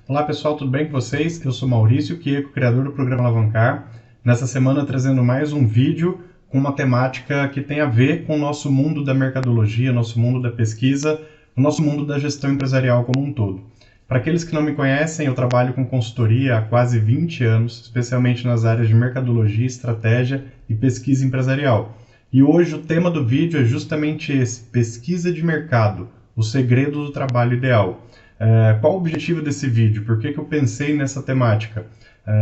Olá pessoal, tudo bem com vocês? Eu sou Maurício Quieco, criador do programa Alavancar. Nessa semana trazendo mais um vídeo com uma temática que tem a ver com o nosso mundo da mercadologia, nosso mundo da pesquisa, o nosso mundo da gestão empresarial como um todo. Para aqueles que não me conhecem, eu trabalho com consultoria há quase 20 anos, especialmente nas áreas de mercadologia, estratégia e pesquisa empresarial. E hoje o tema do vídeo é justamente esse, pesquisa de mercado, o segredo do trabalho ideal. Qual o objetivo desse vídeo? Por que eu pensei nessa temática?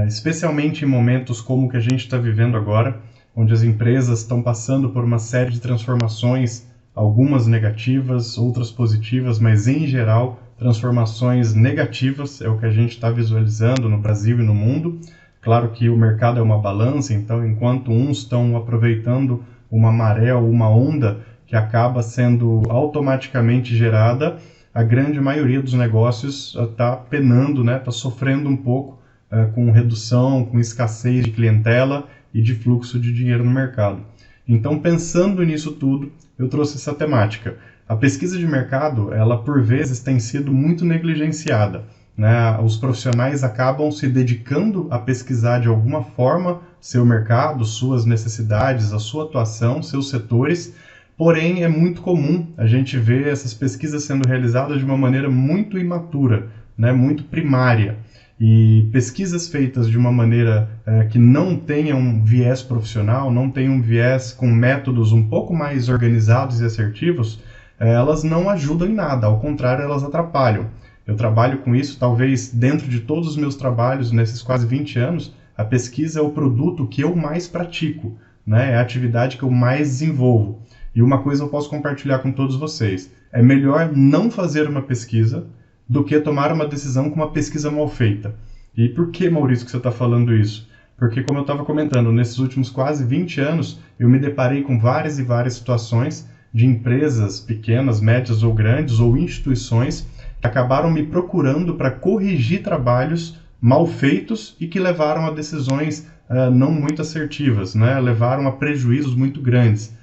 Especialmente em momentos como o que a gente está vivendo agora, onde as empresas estão passando por uma série de transformações, algumas negativas, outras positivas, mas em geral transformações negativas é o que a gente está visualizando no Brasil e no mundo. Claro que o mercado é uma balança, então enquanto uns estão aproveitando uma maré ou uma onda que acaba sendo automaticamente gerada, a grande maioria dos negócios está penando, está sofrendo um pouco com redução, com escassez de clientela e de fluxo de dinheiro no mercado. Então, pensando nisso tudo, eu trouxe essa temática. A pesquisa de mercado, ela por vezes tem sido muito negligenciada. Os profissionais acabam se dedicando a pesquisar de alguma forma seu mercado, suas necessidades, a sua atuação, seus setores. Porém, é muito comum a gente ver essas pesquisas sendo realizadas de uma maneira muito imatura, muito primária. E pesquisas feitas de uma maneira que não tenha um viés profissional, não tenha um viés com métodos um pouco mais organizados e assertivos, elas não ajudam em nada, ao contrário, elas atrapalham. Eu trabalho com isso, talvez dentro de todos os meus trabalhos, nesses quase 20 anos, a pesquisa é o produto que eu mais pratico, é a atividade que eu mais desenvolvo. E uma coisa eu posso compartilhar com todos vocês, é melhor não fazer uma pesquisa do que tomar uma decisão com uma pesquisa mal feita. E por que, Maurício, que você está falando isso? Porque, como eu estava comentando, nesses últimos quase 20 anos, eu me deparei com várias e várias situações de empresas pequenas, médias ou grandes, ou instituições, que acabaram me procurando para corrigir trabalhos mal feitos e que levaram a decisões não muito assertivas, levaram a prejuízos muito grandes.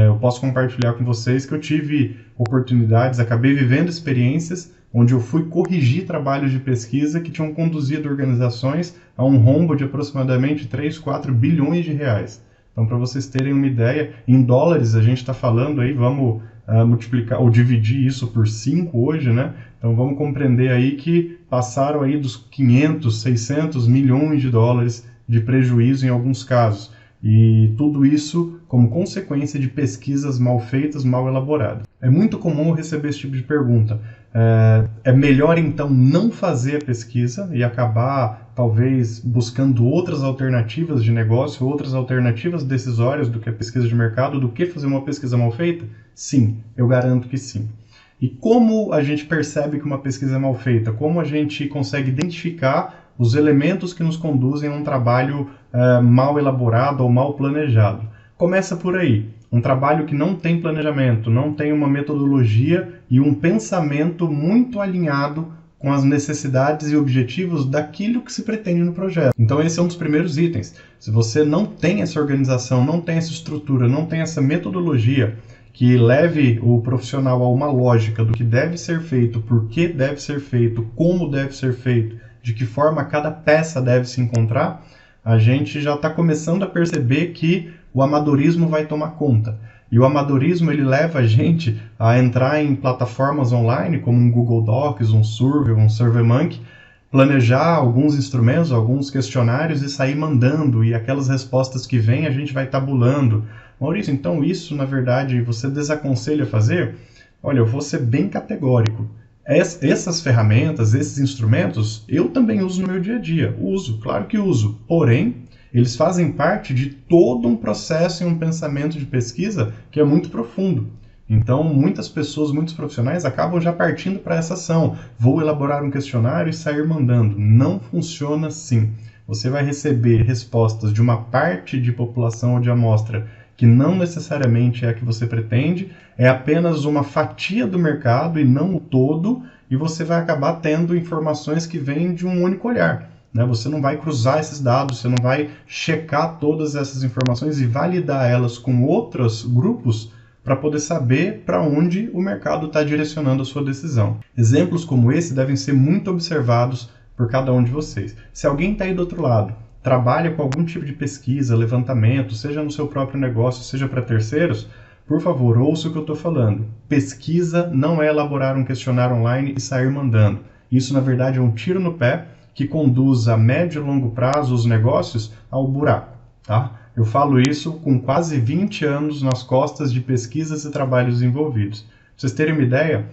Eu posso compartilhar com vocês que eu tive oportunidades, acabei vivendo experiências onde eu fui corrigir trabalhos de pesquisa que tinham conduzido organizações a um rombo de aproximadamente 3, 4 bilhões de reais. Então, para vocês terem uma ideia, em dólares a gente está falando aí, vamos multiplicar ou dividir isso por 5 hoje, Então vamos compreender aí que passaram aí dos 500, 600 milhões de dólares de prejuízo em alguns casos. E tudo isso como consequência de pesquisas mal feitas, mal elaboradas. É muito comum eu receber esse tipo de pergunta. É melhor então não fazer a pesquisa e acabar talvez buscando outras alternativas de negócio, outras alternativas decisórias do que a pesquisa de mercado, do que fazer uma pesquisa mal feita? Sim, eu garanto que sim. E como a gente percebe que uma pesquisa é mal feita? Como a gente consegue identificar os elementos que nos conduzem a um trabalho mal elaborado ou mal planejado? Começa por aí. Um trabalho que não tem planejamento, não tem uma metodologia e um pensamento muito alinhado com as necessidades e objetivos daquilo que se pretende no projeto. Então esse é um dos primeiros itens. Se você não tem essa organização, não tem essa estrutura, não tem essa metodologia que leve o profissional a uma lógica do que deve ser feito, por que deve ser feito, como deve ser feito, de que forma cada peça deve se encontrar, a gente já está começando a perceber que o amadorismo vai tomar conta. E o amadorismo ele leva a gente a entrar em plataformas online, como um Google Docs, um Survey, um SurveyMonkey, planejar alguns instrumentos, alguns questionários e sair mandando, e aquelas respostas que vêm a gente vai tabulando. Maurício, então isso, na verdade, você desaconselha fazer? Olha, eu vou ser bem categórico. Essas ferramentas, esses instrumentos, eu também uso no meu dia a dia. Uso, claro que uso. Porém, eles fazem parte de todo um processo e um pensamento de pesquisa que é muito profundo. Então, muitas pessoas, muitos profissionais acabam já partindo para essa ação. Vou elaborar um questionário e sair mandando. Não funciona assim. Você vai receber respostas de uma parte de população ou de amostra que não necessariamente é a que você pretende, é apenas uma fatia do mercado e não o todo, e você vai acabar tendo informações que vêm de um único olhar. Você não vai cruzar esses dados, você não vai checar todas essas informações e validar elas com outros grupos para poder saber para onde o mercado está direcionando a sua decisão. Exemplos como esse devem ser muito observados por cada um de vocês. Se alguém está aí do outro lado, trabalha com algum tipo de pesquisa, levantamento, seja no seu próprio negócio, seja para terceiros, por favor, ouça o que eu estou falando. Pesquisa não é elaborar um questionário online e sair mandando. Isso, na verdade, é um tiro no pé que conduz a médio e longo prazo os negócios ao buraco, tá? Eu falo isso com quase 20 anos nas costas de pesquisas e trabalhos envolvidos. Pra vocês terem uma ideia,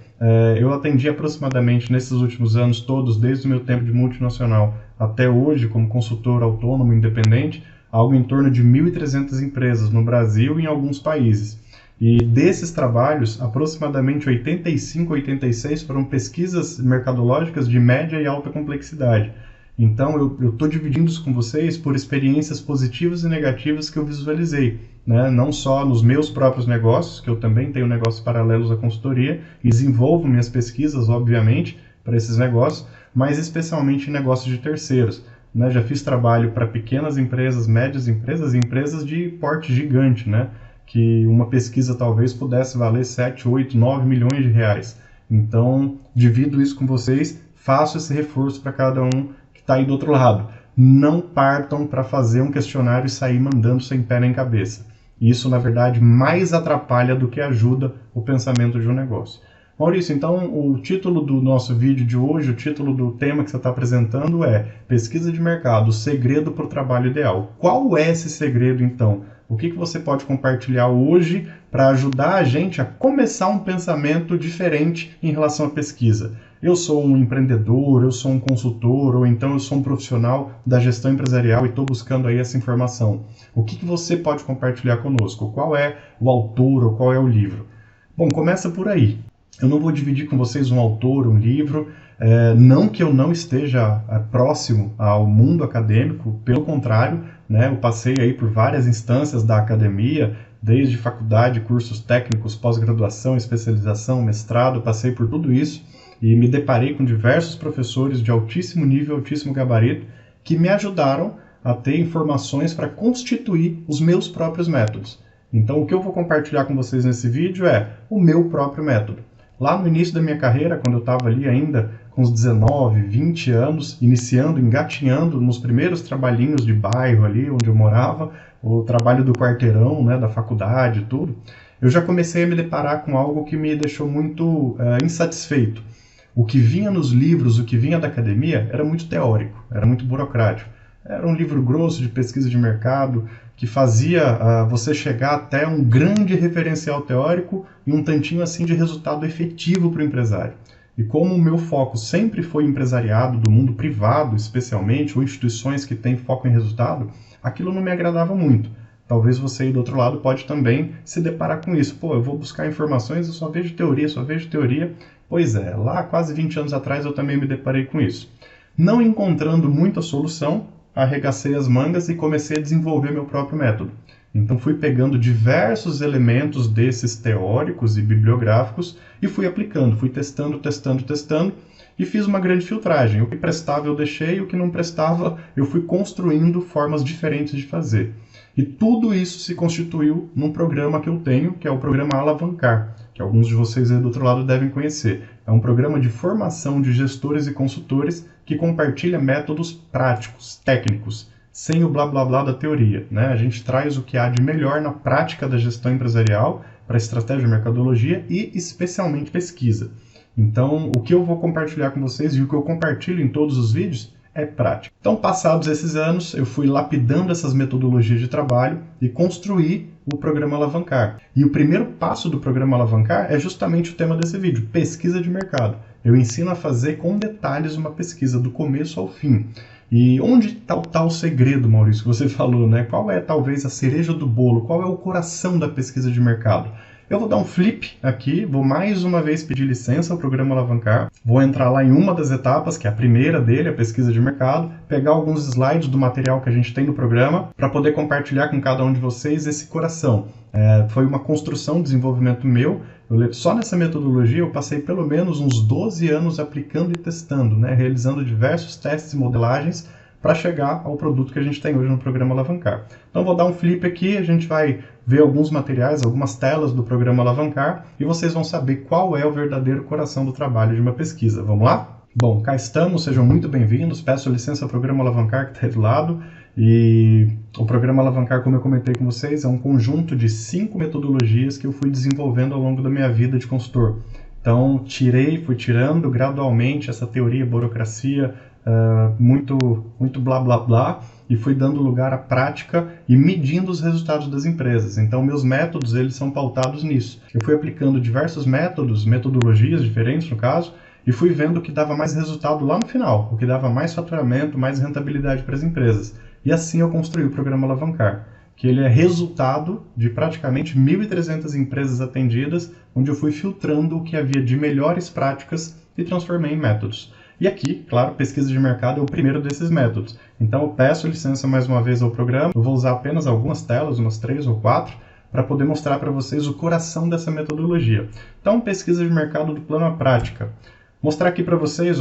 eu atendi aproximadamente nesses últimos anos todos, desde o meu tempo de multinacional até hoje, como consultor autônomo independente, algo em torno de 1.300 empresas no Brasil e em alguns países. E desses trabalhos, aproximadamente 85, 86 foram pesquisas mercadológicas de média e alta complexidade. Então, eu estou dividindo isso com vocês por experiências positivas e negativas que eu visualizei, né? Não só nos meus próprios negócios, que eu também tenho negócios paralelos à consultoria e desenvolvo minhas pesquisas, obviamente, para esses negócios, mas especialmente em negócios de terceiros, né? Já fiz trabalho para pequenas empresas, médias empresas e empresas de porte gigante, né? Que uma pesquisa talvez pudesse valer 7, 8, 9 milhões de reais. Então, divido isso com vocês, faço esse reforço para cada um que está aí do outro lado. Não partam para fazer um questionário e sair mandando sem pé nem cabeça. Isso, na verdade, mais atrapalha do que ajuda o pensamento de um negócio. Maurício, então o título do nosso vídeo de hoje, o título do tema que você está apresentando é Pesquisa de Mercado, o segredo para o trabalho ideal. Qual é esse segredo, então? O que você pode compartilhar hoje para ajudar a gente a começar um pensamento diferente em relação à pesquisa? Eu sou um empreendedor, eu sou um consultor, ou então eu sou um profissional da gestão empresarial e estou buscando aí essa informação. O que você pode compartilhar conosco? Qual é o autor ou qual é o livro? Bom, começa por aí. Eu não vou dividir com vocês um autor, um livro, não que eu não esteja próximo ao mundo acadêmico, pelo contrário, né, eu passei aí por várias instâncias da academia, desde faculdade, cursos técnicos, pós-graduação, especialização, mestrado, passei por tudo isso e me deparei com diversos professores de altíssimo nível, altíssimo gabarito, que me ajudaram a ter informações para constituir os meus próprios métodos. Então, o que eu vou compartilhar com vocês nesse vídeo é o meu próprio método. Lá no início da minha carreira, quando eu estava ali ainda com uns 19, 20 anos, iniciando, engatinhando nos primeiros trabalhinhos de bairro ali onde eu morava, o trabalho do quarteirão, né, da faculdade e tudo, eu já comecei a me deparar com algo que me deixou muito insatisfeito. O que vinha nos livros, o que vinha da academia, era muito teórico, era muito burocrático. Era um livro grosso de pesquisa de mercado que fazia você chegar até um grande referencial teórico e um tantinho assim de resultado efetivo para o empresário. E como o meu foco sempre foi empresariado, do mundo privado especialmente, ou instituições que têm foco em resultado, aquilo não me agradava muito. Talvez você aí do outro lado pode também se deparar com isso. Pô, eu vou buscar informações, eu só vejo teoria, só vejo teoria. Pois é, lá quase 20 anos atrás eu também me deparei com isso. Não encontrando muita solução, arregacei as mangas e comecei a desenvolver meu próprio método. Então fui pegando diversos elementos desses teóricos e bibliográficos e fui aplicando, fui testando e fiz uma grande filtragem. O que prestava eu deixei, o que não prestava eu fui construindo formas diferentes de fazer. E tudo isso se constituiu num programa que eu tenho, que é o programa Alavancar, que alguns de vocês aí do outro lado devem conhecer. É um programa de formação de gestores e consultores que compartilha métodos práticos, técnicos, sem o blá blá blá da teoria, né? A gente traz o que há de melhor na prática da gestão empresarial para estratégia e mercadologia e especialmente pesquisa. Então, o que eu vou compartilhar com vocês e o que eu compartilho em todos os vídeos é prática. Então, passados esses anos, eu fui lapidando essas metodologias de trabalho e construí o programa Alavancar. E o primeiro passo do programa Alavancar é justamente o tema desse vídeo, pesquisa de mercado. Eu ensino a fazer com detalhes uma pesquisa do começo ao fim. E onde está o segredo, Maurício, que você falou, né? Qual é talvez a cereja do bolo? Qual é o coração da pesquisa de mercado? Eu vou dar um flip aqui, vou mais uma vez pedir licença ao programa Alavancar, vou entrar lá em uma das etapas, que é a primeira dele, a pesquisa de mercado, pegar alguns slides do material que a gente tem no programa para poder compartilhar com cada um de vocês esse coração. Foi uma construção, desenvolvimento meu. Só nessa metodologia eu passei pelo menos uns 12 anos aplicando e testando, né, realizando diversos testes e modelagens para chegar ao produto que a gente tem hoje no programa Alavancar. Então vou dar um flip aqui, a gente vai ver alguns materiais, algumas telas do programa Alavancar e vocês vão saber qual é o verdadeiro coração do trabalho de uma pesquisa. Vamos lá? Bom, cá estamos, sejam muito bem-vindos. Peço licença ao Programa Alavancar que está aí do lado. E o Programa Alavancar, como eu comentei com vocês, é um conjunto de 5 metodologias que eu fui desenvolvendo ao longo da minha vida de consultor. Então, fui tirando gradualmente essa teoria, burocracia, muito blá blá blá, e fui dando lugar à prática e medindo os resultados das empresas. Então, meus métodos, eles são pautados nisso. Eu fui aplicando diversos métodos, metodologias diferentes no caso, e fui vendo o que dava mais resultado lá no final, o que dava mais faturamento, mais rentabilidade para as empresas. E assim eu construí o Programa Alavancar, que ele é resultado de praticamente 1.300 empresas atendidas, onde eu fui filtrando o que havia de melhores práticas e transformei em métodos. E aqui, claro, pesquisa de mercado é o primeiro desses métodos. Então eu peço licença mais uma vez ao programa, eu vou usar apenas algumas telas, umas 3 ou 4, para poder mostrar para vocês o coração dessa metodologia. Então, pesquisa de mercado do plano à prática. Mostrar aqui para vocês,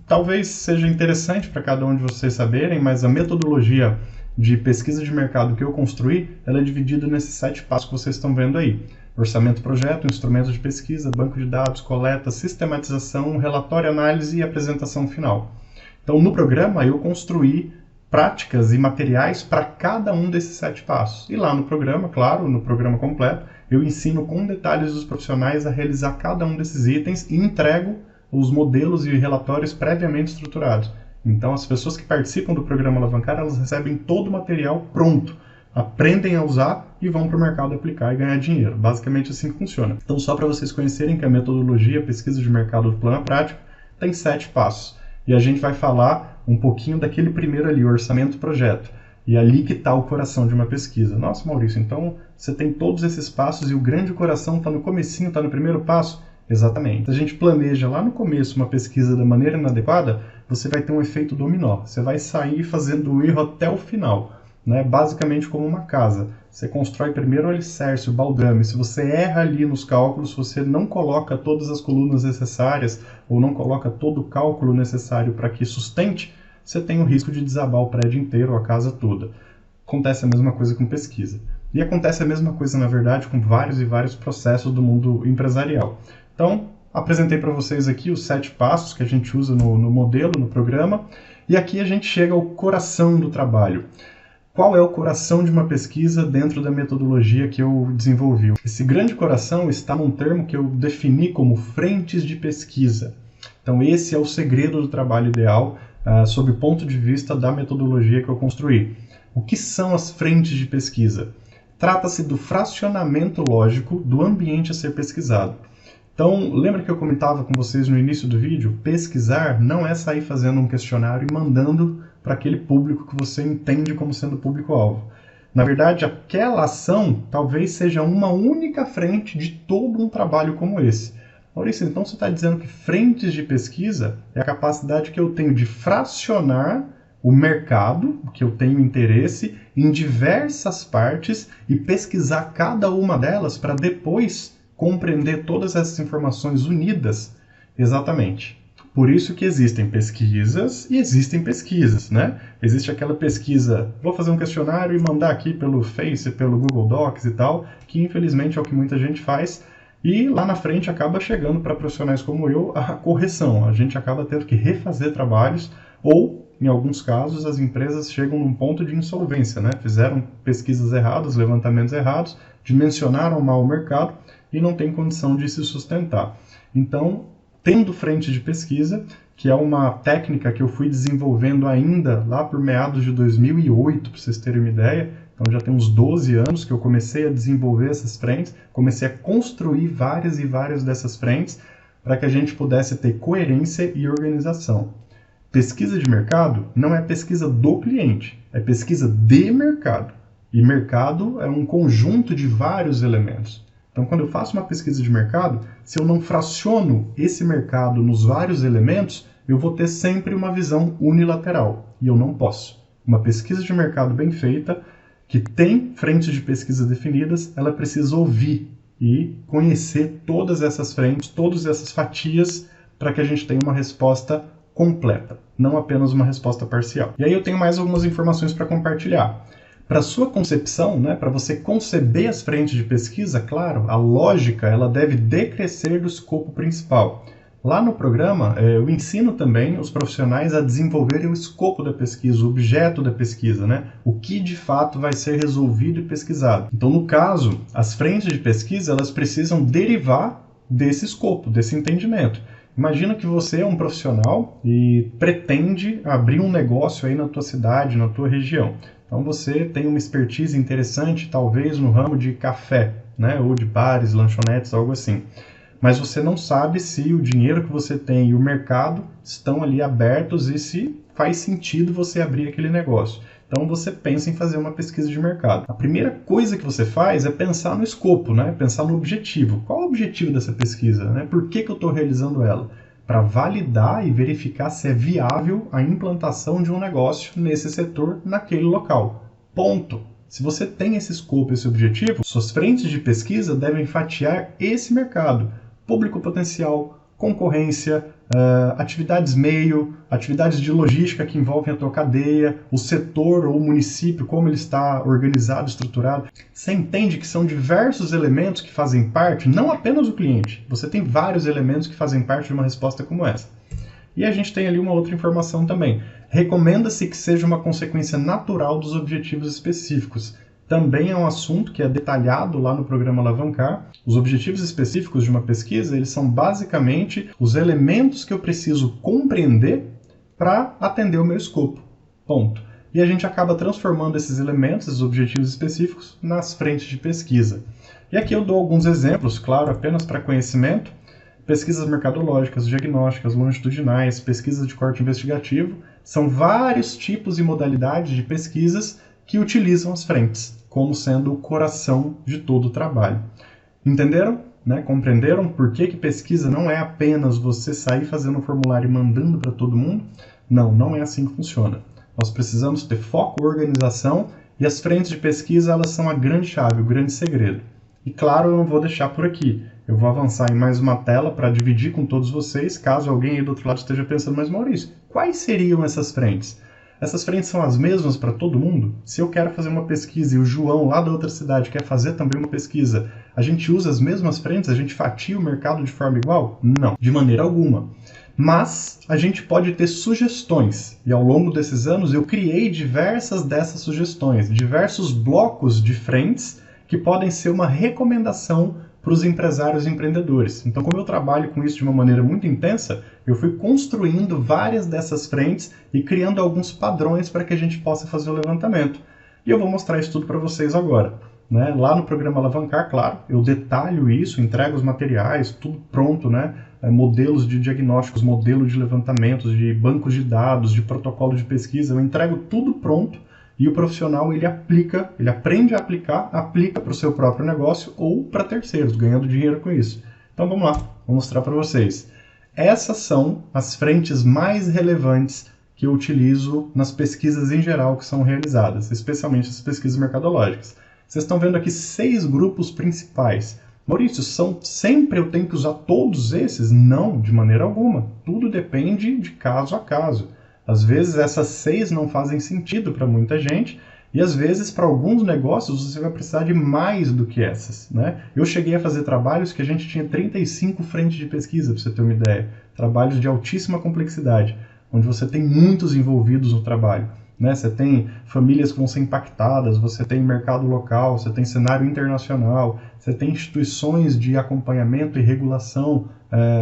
talvez seja interessante para cada um de vocês saberem, mas a metodologia de pesquisa de mercado que eu construí, ela é dividida nesses 7 passos que vocês estão vendo aí. Orçamento, projeto, instrumentos de pesquisa, banco de dados, coleta, sistematização, relatório, análise e apresentação final. Então, no programa, eu construí práticas e materiais para cada um desses 7 passos. E lá no programa, claro, no programa completo, eu ensino com detalhes os profissionais a realizar cada um desses itens e entrego os modelos e relatórios previamente estruturados. Então, as pessoas que participam do Programa Alavancar, elas recebem todo o material pronto, aprendem a usar e vão para o mercado aplicar e ganhar dinheiro. Basicamente assim que funciona. Então, só para vocês conhecerem que a metodologia pesquisa de mercado do plano prático tem 7 passos. E a gente vai falar um pouquinho daquele primeiro ali, orçamento projeto. E é ali que está o coração de uma pesquisa. Nossa, Maurício, então você tem todos esses passos e o grande coração está no comecinho, está no primeiro passo? Exatamente. Se a gente planeja lá no começo uma pesquisa da maneira inadequada, você vai ter um efeito dominó. Você vai sair fazendo o erro até o final. Né? Basicamente como uma casa. Você constrói primeiro o alicerce, o baldrame. Se você erra ali nos cálculos, se você não coloca todas as colunas necessárias ou não coloca todo o cálculo necessário para que sustente, você tem o risco de desabar o prédio inteiro ou a casa toda. Acontece a mesma coisa com pesquisa. E acontece a mesma coisa, na verdade, com vários e vários processos do mundo empresarial. Então, apresentei para vocês aqui os 7 passos que a gente usa no modelo, no programa, e aqui a gente chega ao coração do trabalho. Qual é o coração de uma pesquisa dentro da metodologia que eu desenvolvi? Esse grande coração está num termo que eu defini como frentes de pesquisa. Então, esse é o segredo do trabalho ideal, sob o ponto de vista da metodologia que eu construí. O que são as frentes de pesquisa? Trata-se do fracionamento lógico do ambiente a ser pesquisado. Então, lembra que eu comentava com vocês no início do vídeo? Pesquisar não é sair fazendo um questionário e mandando para aquele público que você entende como sendo público-alvo. Na verdade, aquela ação talvez seja uma única frente de todo um trabalho como esse. Maurício, então você está dizendo que frentes de pesquisa é a capacidade que eu tenho de fracionar o mercado, que eu tenho interesse, em diversas partes e pesquisar cada uma delas para depois compreender todas essas informações unidas. Exatamente. Por isso que existem pesquisas e existem pesquisas, né? Existe aquela pesquisa, vou fazer um questionário e mandar aqui pelo Face, pelo Google Docs e tal, que infelizmente é o que muita gente faz, e lá na frente acaba chegando para profissionais como eu a correção. A gente acaba tendo que refazer trabalhos ou, em alguns casos, as empresas chegam num ponto de insolvência, né? Fizeram pesquisas erradas, levantamentos errados, dimensionaram mal o mercado e não tem condição de se sustentar. Então, tendo frente de pesquisa, que é uma técnica que eu fui desenvolvendo ainda lá por meados de 2008, para vocês terem uma ideia. Então já tem uns 12 anos que eu comecei a desenvolver essas frentes, comecei a construir várias e várias dessas frentes para que a gente pudesse ter coerência e organização. Pesquisa de mercado não é pesquisa do cliente, é pesquisa de mercado. E mercado é um conjunto de vários elementos. Então, quando eu faço uma pesquisa de mercado, se eu não fraciono esse mercado nos vários elementos, eu vou ter sempre uma visão unilateral. E eu não posso. Uma pesquisa de mercado bem feita, que tem frentes de pesquisa definidas, ela precisa ouvir e conhecer todas essas frentes, todas essas fatias, para que a gente tenha uma resposta completa, não apenas uma resposta parcial. E aí eu tenho mais algumas informações para compartilhar. Para sua concepção, né, para você conceber as frentes de pesquisa, claro, a lógica ela deve decrescer do escopo principal. Lá no programa, eu ensino também os profissionais a desenvolverem o escopo da pesquisa, o objeto da pesquisa, né? O que de fato vai ser resolvido e pesquisado. Então, no caso, as frentes de pesquisa, elas precisam derivar desse escopo, desse entendimento. Imagina que você é um profissional e pretende abrir um negócio aí na tua cidade, na tua região. Então você tem uma expertise interessante, talvez no ramo de café, né? Ou de bares, lanchonetes, algo assim. Mas você não sabe se o dinheiro que você tem e o mercado estão ali abertos e se faz sentido você abrir aquele negócio. Então você pensa em fazer uma pesquisa de mercado. A primeira coisa que você faz é pensar no escopo, né? Pensar no objetivo. Qual é o objetivo dessa pesquisa, né? Por que eu estou realizando ela? Para validar e verificar se é viável a implantação de um negócio nesse setor, naquele local. Ponto. Se você tem esse escopo, esse objetivo, suas frentes de pesquisa devem fatiar esse mercado. Público potencial, concorrência, atividades meio, atividades de logística que envolvem a tua cadeia, o setor ou o município, como ele está organizado, estruturado. Você entende que são diversos elementos que fazem parte, não apenas o cliente. Você tem vários elementos que fazem parte de uma resposta como essa. E a gente tem ali uma outra informação também. Recomenda-se que seja uma consequência natural dos objetivos específicos. Também é um assunto que é detalhado lá no programa Alavancar. Os objetivos específicos de uma pesquisa, eles são basicamente os elementos que eu preciso compreender para atender o meu escopo. Ponto. E a gente acaba transformando esses elementos, esses objetivos específicos, nas frentes de pesquisa. E aqui eu dou alguns exemplos, claro, apenas para conhecimento. Pesquisas mercadológicas, diagnósticas, longitudinais, pesquisas de corte investigativo, são vários tipos e modalidades de pesquisas que utilizam as frentes, como sendo o coração de todo o trabalho. Entenderam? Né? Compreenderam por que pesquisa não é apenas você sair fazendo um formulário e mandando para todo mundo? Não, não é assim que funciona. Nós precisamos ter foco, organização, e as frentes de pesquisa elas são a grande chave, o grande segredo. E claro, eu não vou deixar por aqui. Eu vou avançar em mais uma tela para dividir com todos vocês, caso alguém aí do outro lado esteja pensando, mas Maurício, quais seriam essas frentes? Essas frentes são as mesmas para todo mundo? Se eu quero fazer uma pesquisa e o João lá da outra cidade quer fazer também uma pesquisa, a gente usa as mesmas frentes? A gente fatia o mercado de forma igual? Não, de maneira alguma. Mas a gente pode ter sugestões, e ao longo desses anos eu criei diversas dessas sugestões, diversos blocos de frentes que podem ser uma recomendação para os empresários e empreendedores. Então, como eu trabalho com isso de uma maneira muito intensa, eu fui construindo várias dessas frentes e criando alguns padrões para que a gente possa fazer o levantamento. E eu vou mostrar isso tudo para vocês agora. Né? Lá no programa Alavancar, claro, eu detalho isso, entrego os materiais, tudo pronto, né? Modelos de diagnósticos, modelo de levantamentos, de bancos de dados, de protocolo de pesquisa, eu entrego tudo pronto. E o profissional, ele aplica, ele aprende a aplicar, aplica para o seu próprio negócio ou para terceiros, ganhando dinheiro com isso. Então vamos lá, vou mostrar para vocês. Essas são as frentes mais relevantes que eu utilizo nas pesquisas em geral que são realizadas, especialmente as pesquisas mercadológicas. Vocês estão vendo aqui 6 grupos principais. Maurício, sempre eu tenho que usar todos esses? Não, de maneira alguma. Tudo depende de caso a caso. Às vezes essas 6 não fazem sentido para muita gente e às vezes para alguns negócios você vai precisar de mais do que essas. Né? Eu cheguei a fazer trabalhos que a gente tinha 35 frentes de pesquisa, para você ter uma ideia. Trabalhos de altíssima complexidade, onde você tem muitos envolvidos no trabalho. Né? Você tem famílias que vão ser impactadas, você tem mercado local, você tem cenário internacional, você tem instituições de acompanhamento e regulação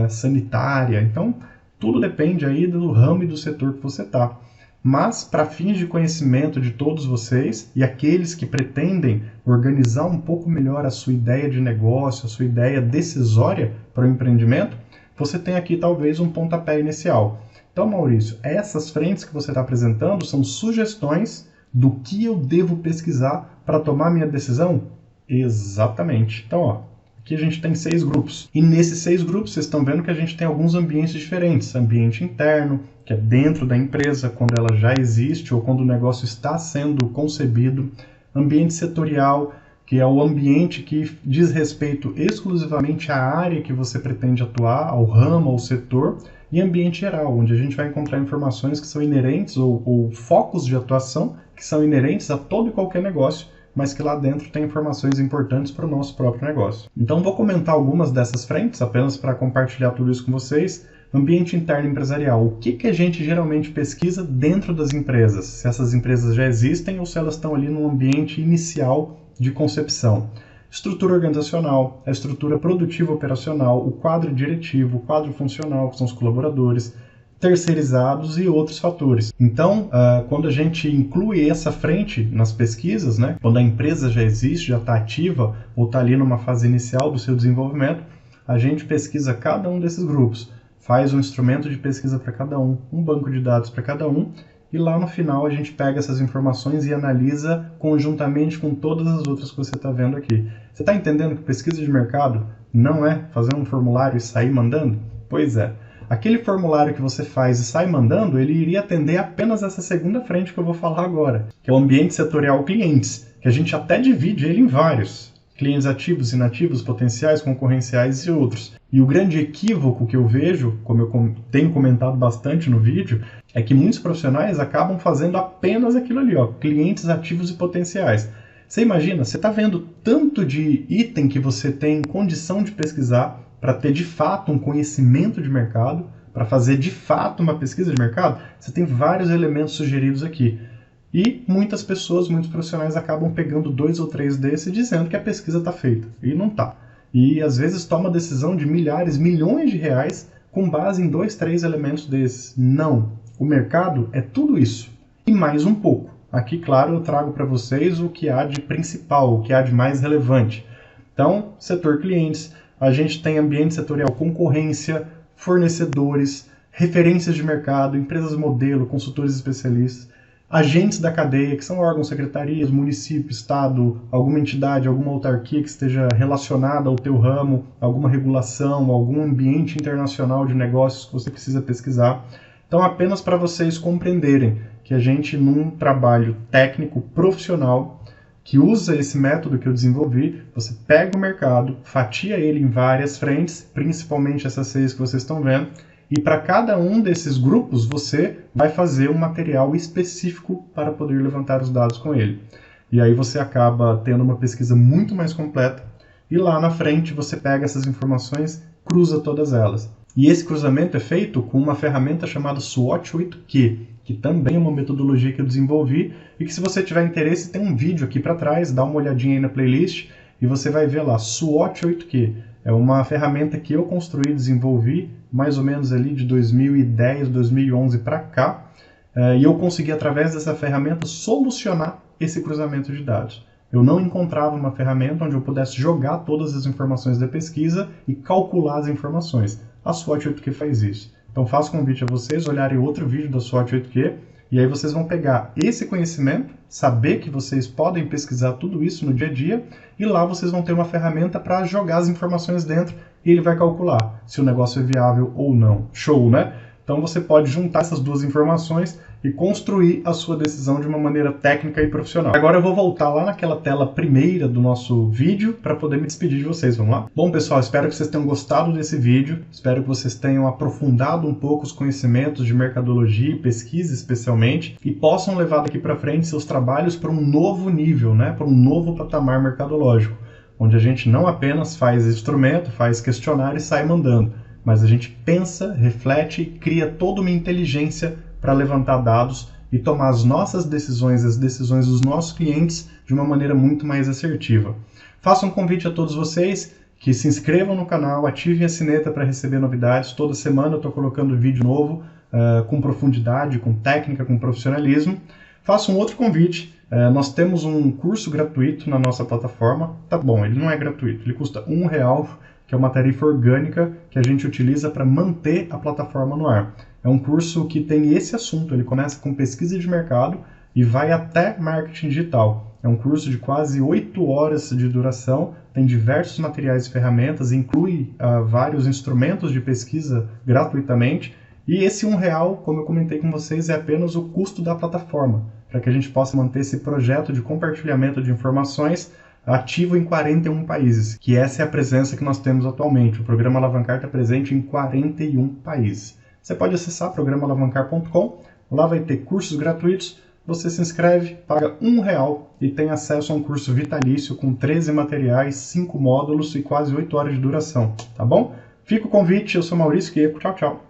sanitária. Então, tudo depende aí do ramo e do setor que você está. Mas, para fins de conhecimento de todos vocês e aqueles que pretendem organizar um pouco melhor a sua ideia de negócio, a sua ideia decisória para o empreendimento, você tem aqui talvez um pontapé inicial. Então, Maurício, essas frentes que você está apresentando são sugestões do que eu devo pesquisar para tomar minha decisão? Exatamente. Então, ó, aqui a gente tem 6 grupos. E nesses 6 grupos, vocês estão vendo que a gente tem alguns ambientes diferentes. Ambiente interno, que é dentro da empresa, quando ela já existe ou quando o negócio está sendo concebido. Ambiente setorial, que é o ambiente que diz respeito exclusivamente à área que você pretende atuar, ao ramo, ao setor. E ambiente geral, onde a gente vai encontrar informações que são inerentes ou focos de atuação que são inerentes a todo e qualquer negócio, mas que lá dentro tem informações importantes para o nosso próprio negócio. Então vou comentar algumas dessas frentes, apenas para compartilhar tudo isso com vocês. Ambiente interno empresarial. O que a gente geralmente pesquisa dentro das empresas? Se essas empresas já existem ou se elas estão ali no ambiente inicial de concepção. Estrutura organizacional, a estrutura produtiva operacional, o quadro diretivo, o quadro funcional, que são os colaboradores, terceirizados e outros fatores. Então, quando a gente inclui essa frente nas pesquisas, né, quando a empresa já existe, já está ativa ou está ali numa fase inicial do seu desenvolvimento, a gente pesquisa cada um desses grupos, faz um instrumento de pesquisa para cada um banco de dados para cada um, e lá no final a gente pega essas informações e analisa conjuntamente com todas as outras que você está vendo aqui. Você está entendendo que pesquisa de mercado não é fazer um formulário e sair mandando? Pois é. Aquele formulário que você faz e sai mandando, ele iria atender apenas essa segunda frente que eu vou falar agora, que é o ambiente setorial clientes, que a gente até divide ele em vários. Clientes ativos, inativos, potenciais, concorrenciais e outros. E o grande equívoco que eu vejo, como eu tenho comentado bastante no vídeo, é que muitos profissionais acabam fazendo apenas aquilo ali, ó, clientes ativos e potenciais. Você imagina, você está vendo tanto de item que você tem condição de pesquisar para ter de fato um conhecimento de mercado, para fazer de fato uma pesquisa de mercado, você tem vários elementos sugeridos aqui. E muitas pessoas, muitos profissionais acabam pegando 2 ou 3 desses e dizendo que a pesquisa está feita. E não está. E às vezes toma decisão de milhares, milhões de reais com base em 2, 3 elementos desses. Não. O mercado é tudo isso. E mais um pouco. Aqui, claro, eu trago para vocês o que há de principal, o que há de mais relevante. Então, setor clientes, a gente tem ambiente setorial, concorrência, fornecedores, referências de mercado, empresas modelo, consultores especialistas, agentes da cadeia, que são órgãos, secretarias, município, estado, alguma entidade, alguma autarquia que esteja relacionada ao teu ramo, alguma regulação, algum ambiente internacional de negócios que você precisa pesquisar. Então, apenas para vocês compreenderem que a gente, num trabalho técnico profissional, que usa esse método que eu desenvolvi, você pega o mercado, fatia ele em várias frentes, principalmente essas 6 que vocês estão vendo, e para cada um desses grupos você vai fazer um material específico para poder levantar os dados com ele. E aí você acaba tendo uma pesquisa muito mais completa, e lá na frente você pega essas informações, cruza todas elas. E esse cruzamento é feito com uma ferramenta chamada SWOT 8Q, que também é uma metodologia que eu desenvolvi, e que se você tiver interesse tem um vídeo aqui para trás, dá uma olhadinha aí na playlist, e você vai ver lá, SWOT 8Q. É uma ferramenta que eu construí, desenvolvi, mais ou menos ali de 2010, 2011 para cá, e eu consegui, através dessa ferramenta, solucionar esse cruzamento de dados. Eu não encontrava uma ferramenta onde eu pudesse jogar todas as informações da pesquisa e calcular as informações. A SWOT 8Q faz isso. Então faço convite a vocês olharem outro vídeo da SWOT 8Q, e aí vocês vão pegar esse conhecimento, saber que vocês podem pesquisar tudo isso no dia a dia, e lá vocês vão ter uma ferramenta para jogar as informações dentro e ele vai calcular se o negócio é viável ou não. Show, né? Então você pode juntar essas duas informações e construir a sua decisão de uma maneira técnica e profissional. Agora eu vou voltar lá naquela tela primeira do nosso vídeo para poder me despedir de vocês, vamos lá? Bom pessoal, espero que vocês tenham gostado desse vídeo, espero que vocês tenham aprofundado um pouco os conhecimentos de mercadologia e pesquisa especialmente, e possam levar daqui para frente seus trabalhos para um novo nível, né? Para um novo patamar mercadológico, onde a gente não apenas faz instrumento, faz questionário e sai mandando, mas a gente pensa, reflete e cria toda uma inteligência para levantar dados e tomar as nossas decisões, as decisões dos nossos clientes de uma maneira muito mais assertiva. Faço um convite a todos vocês que se inscrevam no canal, ativem a sineta para receber novidades. Toda semana eu estou colocando vídeo novo, com profundidade, com técnica, com profissionalismo. Faço um outro convite. Nós temos um curso gratuito na nossa plataforma. Tá bom, ele não é gratuito, ele custa R$1, que é uma tarifa orgânica que a gente utiliza para manter a plataforma no ar. É um curso que tem esse assunto, ele começa com pesquisa de mercado e vai até marketing digital. É um curso de quase 8 horas de duração, tem diversos materiais e ferramentas, inclui vários instrumentos de pesquisa gratuitamente, e esse R$1, como eu comentei com vocês, é apenas o custo da plataforma, para que a gente possa manter esse projeto de compartilhamento de informações ativo em 41 países, que essa é a presença que nós temos atualmente. O Programa Alavancar está presente em 41 países. Você pode acessar programaalavancar.com, lá vai ter cursos gratuitos, você se inscreve, paga R$1 e tem acesso a um curso vitalício com 13 materiais, 5 módulos e quase 8 horas de duração, tá bom? Fica o convite, eu sou Maurício Quieco, tchau, tchau.